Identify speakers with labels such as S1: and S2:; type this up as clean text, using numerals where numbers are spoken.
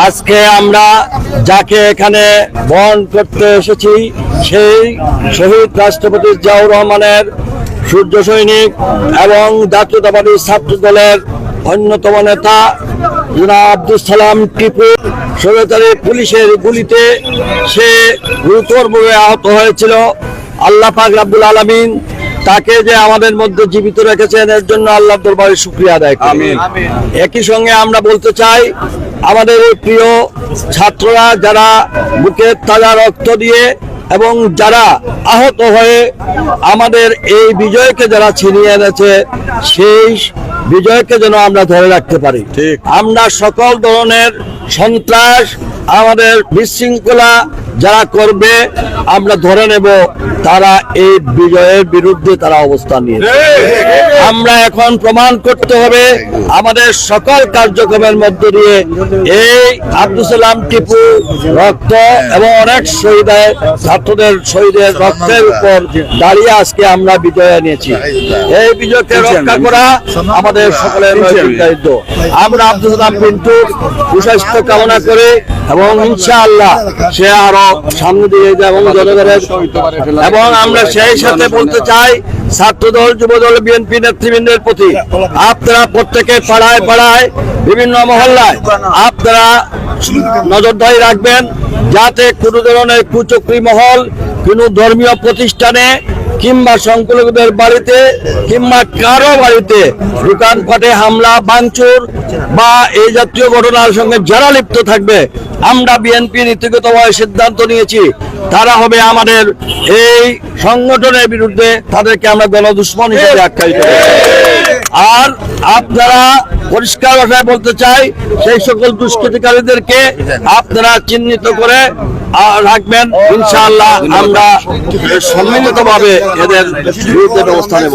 S1: আজকে আমরা যাকে এখানে বরণ করতে এসেছি সেই শহীদ রাষ্ট্রপতি জিয়াউর রহমানের সূর্য সৈনিক এবং জাতীয়তাবাদী ছাত্র দলের অন্যতম নেতা জনাব আব্দুল সালাম টিপু স্বৈরাচারী পুলিশের গুলিতে সে গুরুতরভাবে আহত হয়েছিল। আল্লাহ পাক রব্বুল আলামিন তাকে যে আমাদের মধ্যে জীবিত রেখেছেন এর জন্য আল্লাহর দরবারে শুকরিয়া আদায় করি। একই সঙ্গে আমরা বলতে চাই আমাদের এই প্রিয় ছাত্ররা যারা বুকের তাজা রক্ত দিয়ে এবং যারা আহত হয়ে আমাদের এই বিজয়কে যারা ছিনিয়ে এনেছে সেই বিজয়কে যেন আমরা ধরে রাখতে পারি। আমরা সকল ধরনের সন্ত্রাস আমাদের বিশৃঙ্খলা যারা করবে আমরা ধরে নেব, তারা এই বিজয়ের বিরুদ্ধে তারা অবস্থান নিয়েছে। আমরা এখন প্রমাণ করতে হবে আমাদের সকল কার্যক্রমের মধ্য দিয়ে এই আব্দুল সালাম টিপু রক্ত এবং অনেক শহীদের ছাত্রদের শহীদের রক্তের উপর দাঁড়িয়ে আজকে আমরা বিজয় নিয়েছি। এই বিজয়কে রক্ষা করা আমাদের সকলের নৈতিক দায়িত্ব। আমরা আব্দুল সালাম পিন্টুর সুস্বাস্থ্য কামনা করি এবং ইনশাআল্লাহ সে আরো সামনে দিয়ে যায় এবং জনগণের এবং আমরা সেই সাথে বলতে চাই ছাত্রদল যুবদল বিএনপি নেতৃবৃন্দের প্রতি আপনারা প্রত্যেকে পাড়ায় পাড়ায় বিভিন্ন মহল্লায় আপনারা নজরদারি রাখবেন যাতে কোনো ধরনের কুচক্রী মহল কোনো ধর্মীয় প্রতিষ্ঠানে কিংবা সংখ্যালঘুদের বাড়িতে কিংবা কারো বাড়িতে দোকানপাটে হামলা ভাঙচুর বা এই জাতীয় ঘটনার সঙ্গে যারা লিপ্ত থাকবে আমরা বিএনপি নীতিগতভাবে সিদ্ধান্ত নিয়েছি তারা হবে আমাদের এই সংগঠনের বিরুদ্ধে, তাদেরকে আমরা গণদুশমন হিসেবে আখ্যায়িত করি। আর আপনারা পরিষ্কার ভাষায় বলতে চাই সেই সকল দুষ্কৃতিকারীদেরকে আপনারা চিহ্নিত করে রাখবেন। ইনশাআল্লাহ আমরা সম্মিলিতভাবে এদের বিরুদ্ধে ব্যবস্থা নেব।